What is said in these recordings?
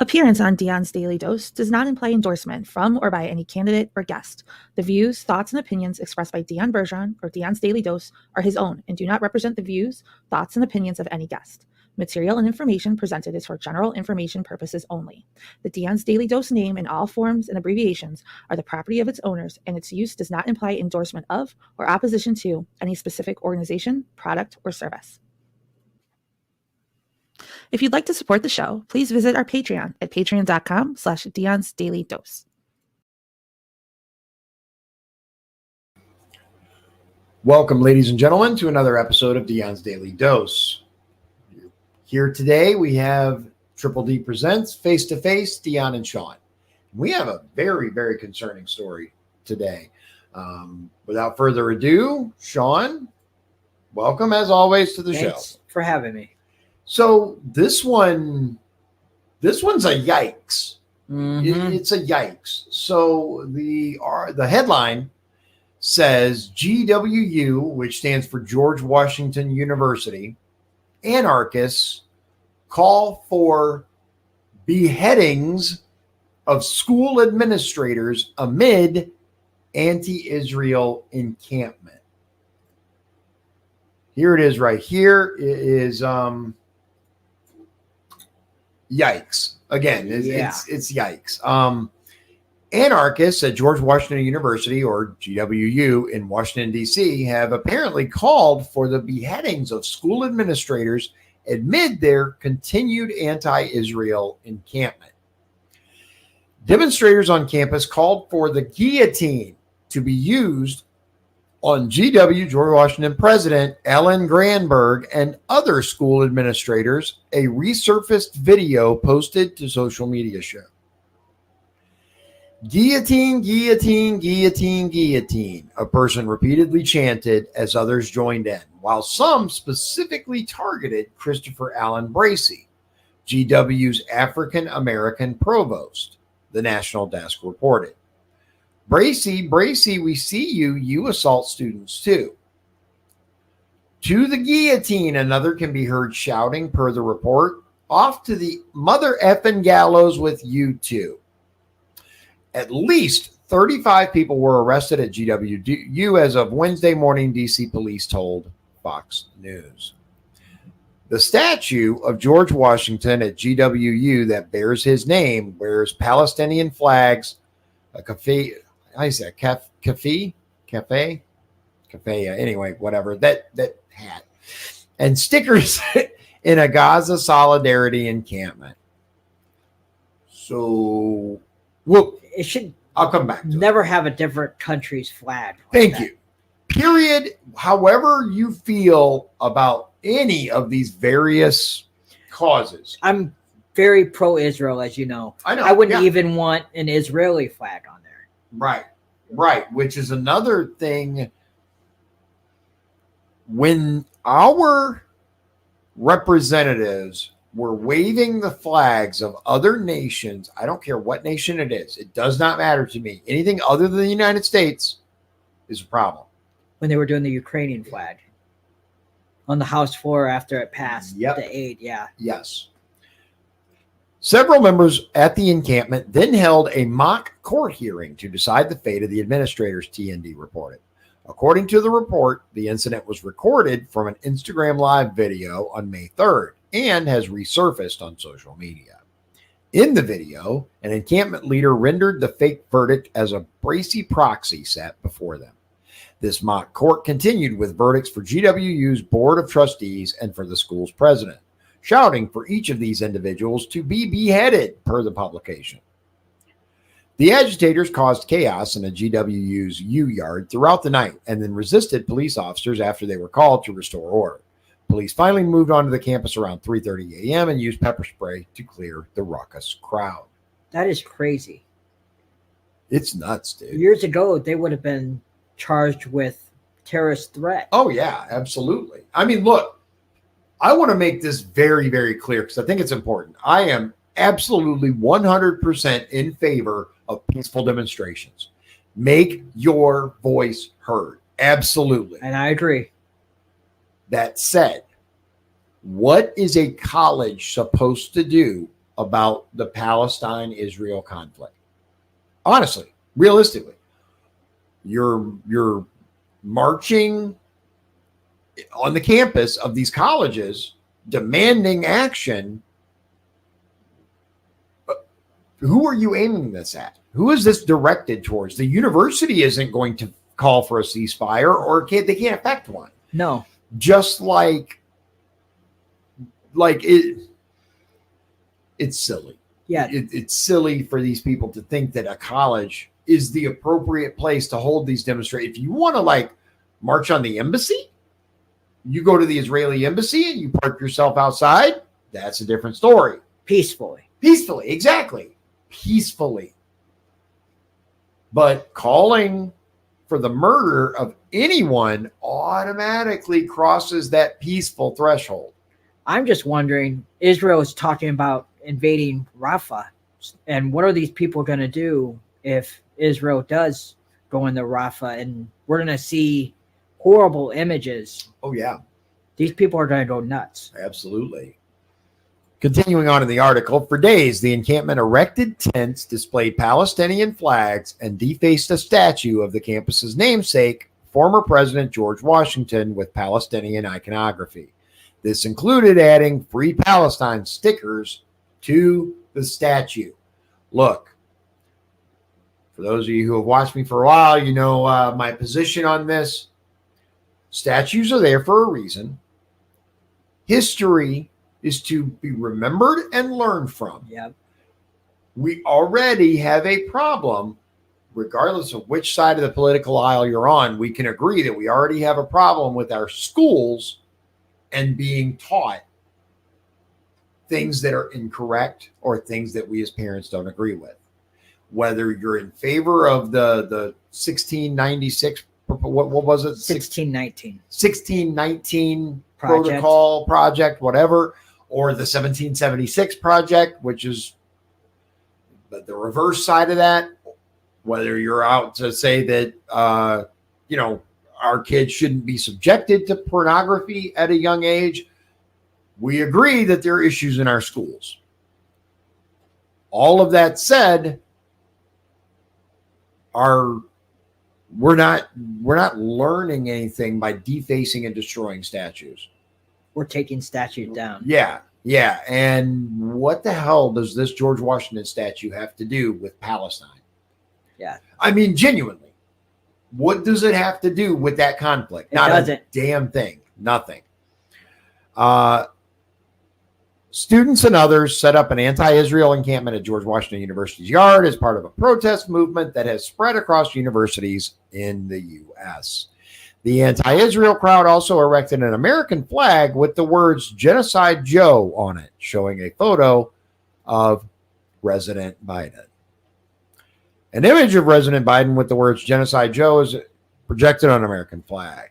Appearance on Dion's Daily Dose does not imply endorsement from or by any candidate or guest. The views, thoughts, and opinions expressed by Dion Bergeron or Dion's Daily Dose are his own and do not represent the views, thoughts, and opinions of any guest. Material and information presented is for general information purposes only. The Dion's Daily Dose name in all forms and abbreviations are the property of its owners, and its use does not imply endorsement of or opposition to any specific organization, product, or service. If you'd like to support the show, please visit our Patreon at patreon.com/Dion's Daily Dose. Welcome, ladies and gentlemen, to another episode of Dion's Daily Dose. Here today, we have Triple D Presents Face to Face, Dion and Sean. We have a very, very concerning story today. Without further ado, Sean, welcome as always to the show. Thanks for having me. So this one's a yikes. Mm-hmm. It's a yikes. So the headline says GWU, which stands for George Washington University, anarchists call for beheadings of school administrators amid anti-Israel encampment. Here it is right here. It is yikes. Again, it's yikes. Anarchists at George Washington University, or GWU, in Washington, D.C., have apparently called for the beheadings of school administrators amid their continued anti-Israel encampment. Demonstrators on campus called for the guillotine to be used on GW, George Washington President Ellen Granberg, and other school administrators, a resurfaced video posted to social media show. Guillotine, guillotine, guillotine, guillotine, a person repeatedly chanted as others joined in, while some specifically targeted Christopher Allen Bracey, GW's African-American provost, the National Desk reported. Bracey, we see you. You assault students too. To the guillotine, another can be heard shouting per the report. Off to the mother effing gallows with you too. At least 35 people were arrested at GWU as of Wednesday morning, DC police told Fox News. The statue of George Washington at GWU that bears his name wears Palestinian flags, a cafe. I say cafe, anyway, whatever, that hat, and stickers in a Gaza solidarity encampment. So, well, it should. I'll come back to never have a different country's flag. Thank you. Period. However you feel about any of these various causes. I'm very pro-Israel, as you know. I know. I wouldn't even want an Israeli flag on there. Right. Which is another thing. When our representatives were waving the flags of other nations, I don't care what nation it is, it does not matter to me. Anything other than the United States is a problem. When they were doing the Ukrainian flag on the House floor after it passed the aid, Yes. Several members at the encampment then held a mock court hearing to decide the fate of the administrators, TND reported. According to the report, the incident was recorded from an Instagram Live video on May 3rd and has resurfaced on social media. In the video, an encampment leader rendered the fake verdict as a Bracey proxy set before them. This mock court continued with verdicts for GWU's Board of Trustees and for the school's president, shouting for each of these individuals to be beheaded per the publication. The agitators caused chaos in a GWU's U yard throughout the night and then resisted police officers after they were called to restore order. Police finally moved onto the campus around 3:30 a.m. and used pepper spray to clear the raucous crowd. That is crazy. It's nuts, dude. Years ago, they would have been charged with terrorist threat. Oh, yeah, absolutely. I mean, look, I want to make this very, very clear because I think it's important. I am absolutely 100% in favor of peaceful demonstrations. Make your voice heard. Absolutely. And I agree. That said, what is a college supposed to do about the Palestine-Israel conflict. Honestly, realistically, you're marching on the campus of these colleges demanding action. Who are you aiming this at? Who is this directed towards? The university isn't going to call for a ceasefire, or they can't effect one. No. Just like it's silly. Yeah. It's silly for these people to think that a college is the appropriate place to hold these demonstrations. If you want to march on the embassy, you go to the Israeli embassy and you park yourself outside. That's a different story. Peacefully, exactly. Peacefully. But calling for the murder of anyone automatically crosses that peaceful threshold. I'm just wondering, Israel is talking about invading Rafah. And what are these people going to do if Israel does go into Rafah? And we're going to see horrible images. Oh, yeah. These people are going to go nuts. Absolutely. Continuing on in the article, for days, the encampment erected tents, displayed Palestinian flags, and defaced a statue of the campus's namesake, former President George Washington, with Palestinian iconography. This included adding Free Palestine stickers to the statue. Look, for those of you who have watched me for a while, you know my position on this. Statues are there for a reason. History is to be remembered and learned from. Yep. We already have a problem, regardless of which side of the political aisle you're on. We can agree that we already have a problem with our schools and being taught things that are incorrect or things that we as parents don't agree with. Whether you're in favor of the 1696, what was it? 1619. 1619 protocol project, whatever, or the 1776 project, which is the reverse side of that. Whether you're out to say that, our kids shouldn't be subjected to pornography at a young age, we agree that there are issues in our schools. All of that said, we're not learning anything by defacing and destroying statues. We're taking statues down. Yeah. And what the hell does this George Washington statue have to do with Palestine? Yeah. I mean, genuinely, what does it have to do with that conflict? Not a damn thing. Nothing. Students and others set up an anti-Israel encampment at George Washington University's yard as part of a protest movement that has spread across universities in the U.S. The anti-Israel crowd also erected an American flag with the words Genocide Joe on it, showing a photo of President Biden. An image of President Biden with the words Genocide Joe is projected on an American flag.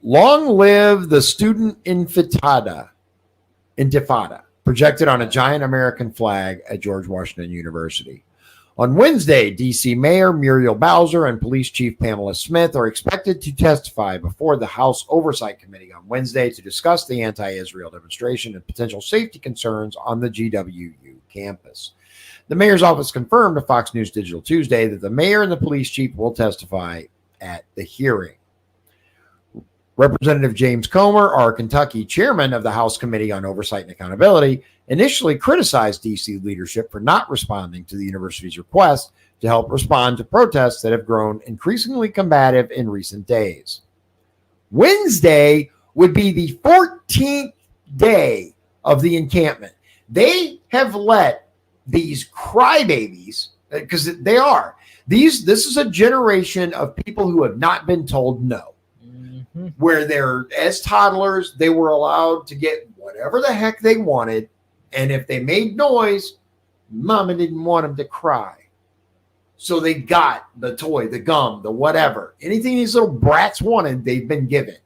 Long live the student intifada, projected on a giant American flag at George Washington University. On Wednesday, D.C. Mayor Muriel Bowser and Police Chief Pamela Smith are expected to testify before the House Oversight Committee on Wednesday to discuss the anti-Israel demonstration and potential safety concerns on the GWU campus. The mayor's office confirmed to Fox News Digital Tuesday that the mayor and the police chief will testify at the hearing. Representative James Comer, our Kentucky chairman of the House Committee on Oversight and Accountability, initially criticized D.C. leadership for not responding to the university's request to help respond to protests that have grown increasingly combative in recent days. Wednesday would be the 14th day of the encampment. They have let these crybabies, because they are, this is a generation of people who have not been told no. Where they're, as toddlers, they were allowed to get whatever the heck they wanted. And if they made noise, mama didn't want them to cry. So they got the toy, the gum, the whatever. Anything these little brats wanted, they've been given.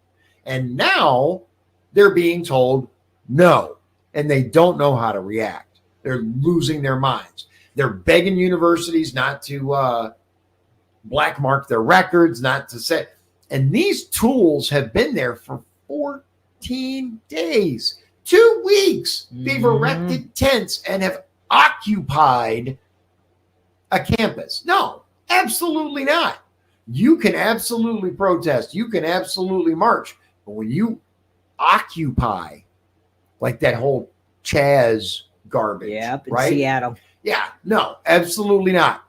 And now they're being told no. And they don't know how to react. They're losing their minds. They're begging universities not to black mark their records, not to say. And these tools have been there for 14 days. 2 weeks. They've Mhm. erected tents and have occupied a campus. No, absolutely not. You can absolutely protest. You can absolutely march. But when you occupy, like that whole Chaz garbage, Yep, in right? Seattle. Yeah, no, absolutely not.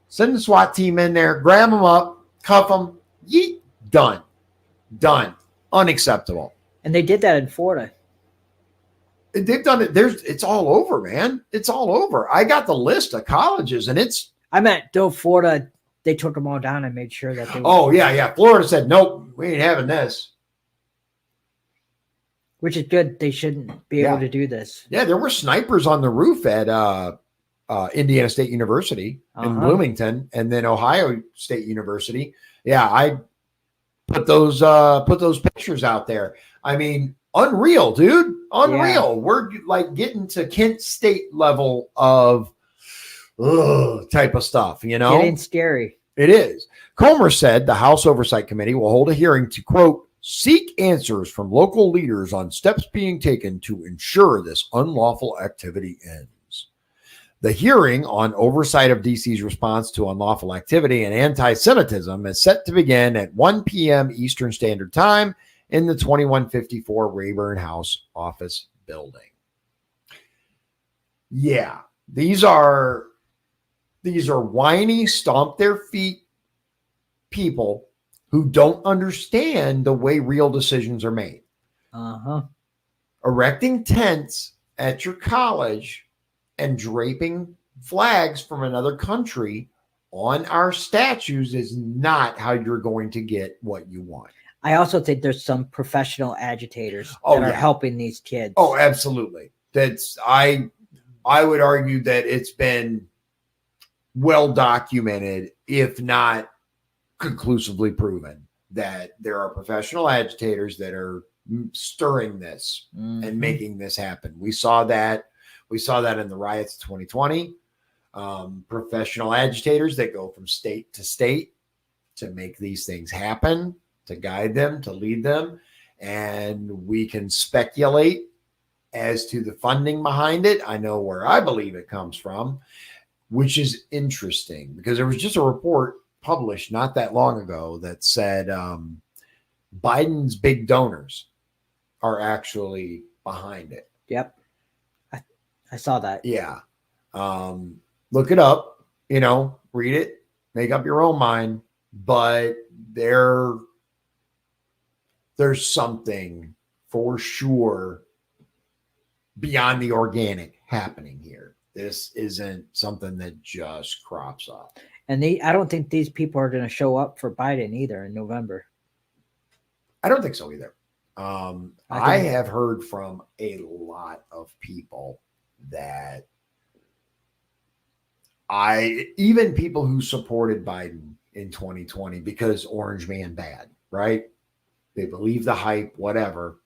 Send the SWAT team in there, grab them up, cuff them, yeet, done. Done. Unacceptable. And they did that in Florida. They've done it. It's all over, man. It's all over. I got the list of colleges, and it's. I meant though Florida, they took them all down and made sure that they. Oh yeah. Florida said nope, we ain't having this. Which is good. They shouldn't be able to do this. Yeah, there were snipers on the roof at Indiana State University in Bloomington, and then Ohio State University. Yeah, I put those pictures out there. I mean, unreal, dude. Unreal. Yeah. We're like getting to Kent State level of type of stuff, you know? Getting scary. It is. Comer said the House Oversight Committee will hold a hearing to, quote, seek answers from local leaders on steps being taken to ensure this unlawful activity ends. The hearing on oversight of DC's response to unlawful activity and anti-Semitism is set to begin at 1 p.m. Eastern Standard Time in the 2154 Rayburn House office building. Yeah, these are whiny, stomp their feet people who don't understand the way real decisions are made. Erecting tents at your college and draping flags from another country on our statues is not how you're going to get what you want. I also think there's some professional agitators that are helping these kids. Oh, absolutely. I would argue that it's been well documented, if not conclusively proven, that there are professional agitators that are stirring this and making this happen. We saw that in the riots of 2020. Professional agitators that go from state to state to make these things happen, to guide them, to lead them. And we can speculate as to the funding behind it. I know where I believe it comes from, which is interesting because there was just a report published not that long ago that said Biden's big donors are actually behind it. Yep. I saw that. Yeah. Look it up, read it, make up your own mind, but there's something for sure beyond the organic happening here. This isn't something that just crops up. And I don't think these people are going to show up for Biden either in November. I don't think so either. I have heard from a lot of people that even people who supported Biden in 2020 because Orange Man bad, right? They believe the hype, whatever.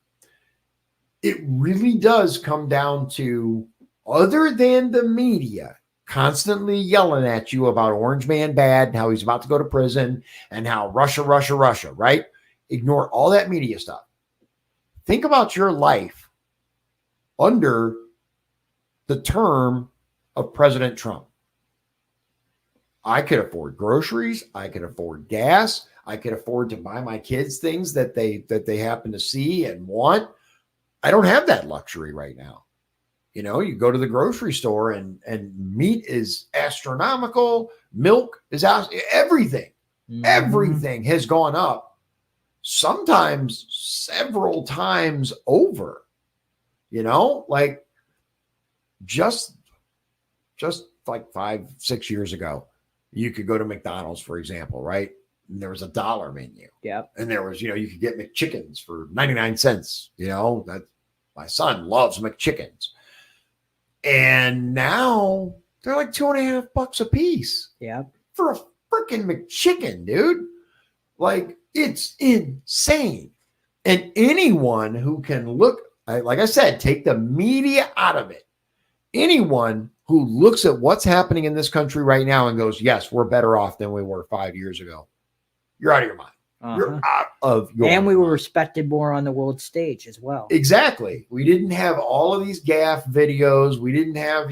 It really does come down to, other than the media constantly yelling at you about Orange Man bad and how he's about to go to prison and how Russia, right? Ignore all that media stuff. Think about your life under the term of President Trump. I could afford groceries. I could afford gas. I could afford to buy my kids things that they happen to see and want. I don't have that luxury right now. You go to the grocery store and meat is astronomical. Milk is everything. Everything has gone up. Sometimes several times over, like just like 5-6 years ago, you could go to McDonald's, for example, right? And there was a $1 menu. Yeah. And there was, you could get McChickens for 99 cents. That my son loves McChickens. And now they're like $2.50 a piece. Yeah. For a freaking McChicken, dude. Like, it's insane. And anyone who can look, like I said, take the media out of it. Anyone who looks at what's happening in this country right now and goes, yes, we're better off than we were 5 years ago, you're out of your mind. You're out of your And we were mind. respected more on the world stage as well. Exactly. We didn't have all of these gaffe videos. We didn't have,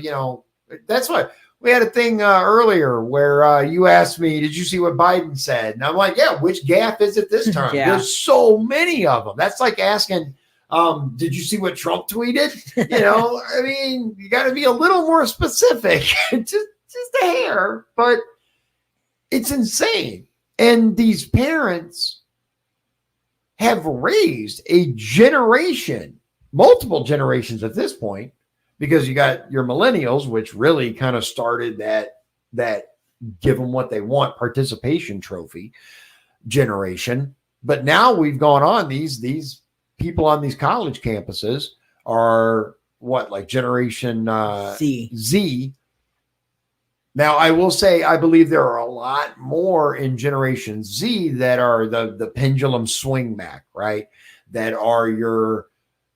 that's why we had a thing earlier where you asked me, did you see what Biden said? And I'm like, yeah, which gaffe is it this time? Yeah. There's so many of them. That's like asking, did you see what Trump tweeted? I mean, you got to be a little more specific, just a hair, but it's insane. And these parents have raised a generation, multiple generations at this point, because you got your millennials, which really kind of started that give them what they want participation trophy generation. But now we've gone on, these people on these college campuses are what, like generation Z. Now, I will say, I believe there are a lot more in Generation Z that are the pendulum swing back, right? That are your,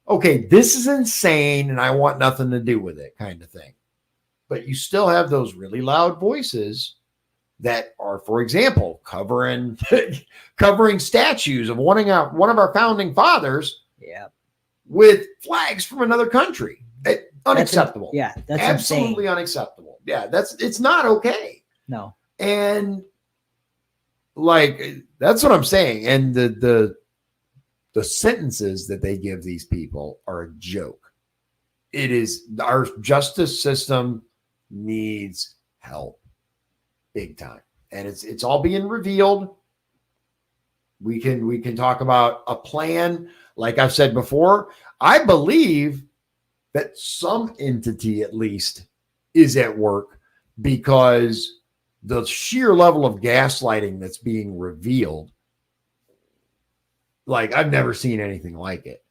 okay, this is insane and I want nothing to do with it kind of thing. But you still have those really loud voices that are, for example, covering statues of one of our founding fathers with flags from another country. Unacceptable. That's absolutely insane. Unacceptable. Yeah, it's not okay. No. And like, that's what I'm saying. And the sentences that they give these people are a joke. It is, our justice system needs help big time. And it's all being revealed. We can talk about a plan. Like I've said before, I believe that some entity at least is at work, because the sheer level of gaslighting that's being revealed, like, I've never seen anything like it.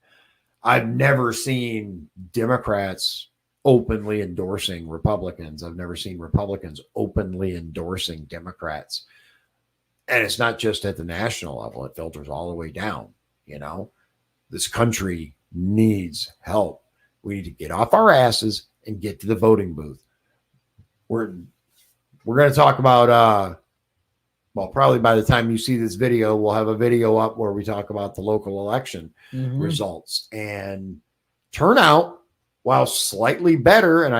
I've never seen Democrats openly endorsing Republicans. I've never seen Republicans openly endorsing Democrats. And it's not just at the national level. It filters all the way down. This country needs help. We need to get off our asses and get to the voting booth. We're going to talk about, probably by the time you see this video, we'll have a video up where we talk about the local election results, and turnout, while slightly better. And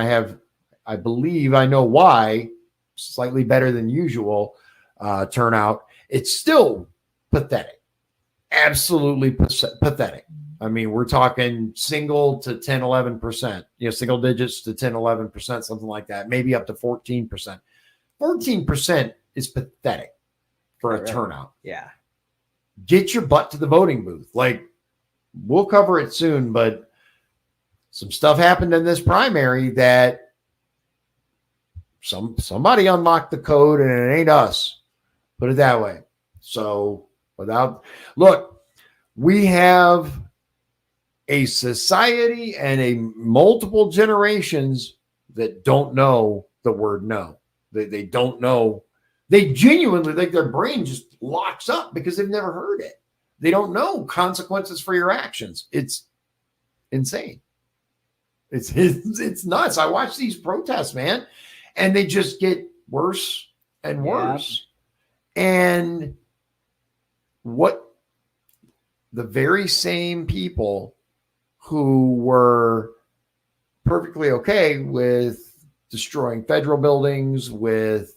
I believe I know why, slightly better than usual turnout. It's still pathetic. Absolutely pathetic. I mean, we're talking single to 10, 11%, single digits to 10, 11%, something like that, maybe up to 14%. 14% is pathetic for a turnout. Yeah. Get your butt to the voting booth. Like, we'll cover it soon, but some stuff happened in this primary that somebody unlocked the code, and it ain't us. Put it that way. So we have a society and a multiple generations that don't know the word no. They don't know. They genuinely, like, their brain just locks up because they've never heard it. They don't know consequences for your actions. It's insane. It's nuts. I watch these protests, man, and they just get worse and worse. And what the very same people who were perfectly okay with destroying federal buildings, with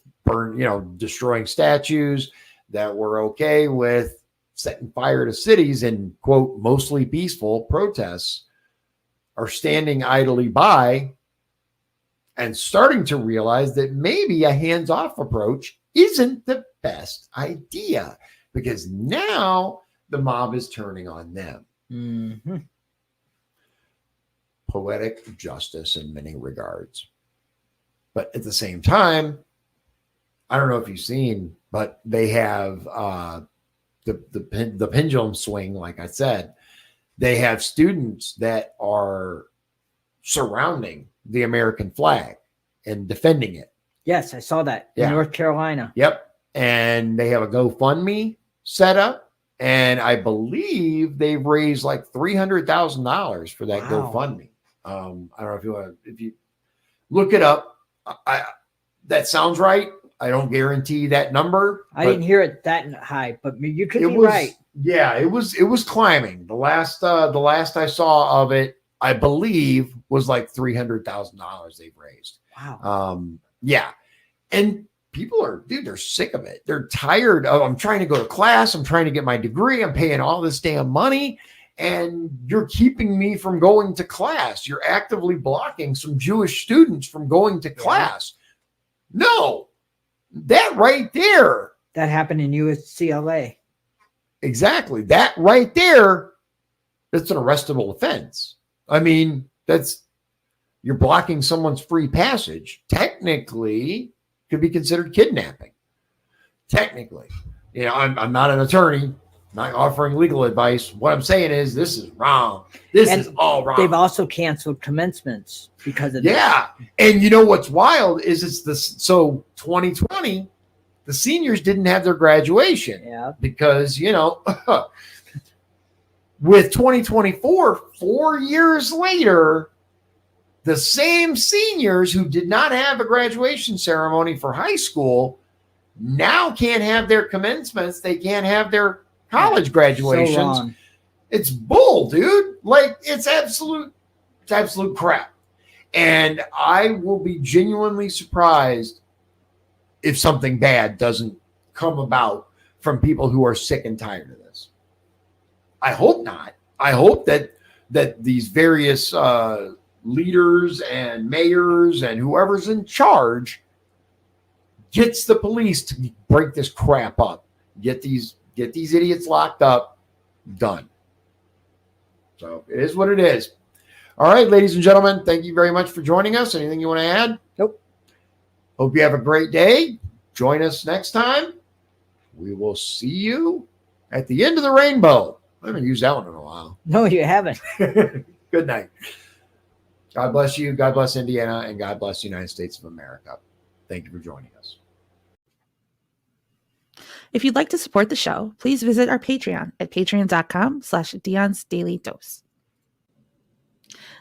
destroying statues, that were okay with setting fire to cities in, quote, mostly peaceful protests, are standing idly by and starting to realize that maybe a hands-off approach isn't the best idea, because now the mob is turning on them. Mm-hmm. Poetic justice in many regards. But at the same time, I don't know if you've seen, but they have the pendulum swing, like I said. They have students that are surrounding the American flag and defending it. Yes, I saw that in North Carolina. Yep. And they have a GoFundMe set up, and I believe they've raised like $300,000 for that GoFundMe. I don't know if you look it up. That sounds right. I don't guarantee that number. I didn't hear it that high, but you could it be was, right. Yeah, it was climbing. The last I saw of it, I believe, was like $300,000 they've raised. Wow. Yeah. And people they're sick of it. They're tired of, I'm trying to go to class. I'm trying to get my degree. I'm paying all this damn money. And you're keeping me from going to class. You're actively blocking some Jewish students from going to class. No, that right there. That happened in UCLA. Exactly. That right there, that's an arrestable offense. I mean, you're blocking someone's free passage. Technically, could be considered kidnapping. Technically. I'm not an attorney, not offering legal advice. What I'm saying is this is wrong. This is all wrong. They've also canceled commencements because of Yeah. And you know what's wild is it's this. So 2020, the seniors didn't have their graduation. Yeah. Because, with 2024, 4 years later, the same seniors who did not have a graduation ceremony for high school now can't have their commencements. They can't have their college graduations. So wrong. It's bull, dude. Like it's absolute crap. And I will be genuinely surprised if something bad doesn't come about from people who are sick and tired of this. I hope not. I hope that these various leaders and mayors and whoever's in charge gets the police to break this crap up. Get these idiots locked up. Done. So it is what it is. All right, ladies and gentlemen, thank you very much for joining us. Anything you want to add? Nope. Hope you have a great day. Join us next time. We will see you at the end of the rainbow. I haven't used that one in a while. No, you haven't. Good night. God bless you. God bless Indiana. And God bless the United States of America. Thank you for joining us. If you'd like to support the show, please visit our Patreon at patreon.com/Dion's Daily Dose.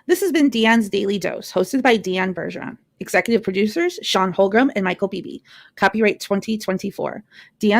This has been Dion's Daily Dose, hosted by Dion Bergeron. Executive producers, Sean Holgram and Michael Beebe. Copyright 2024. Dion's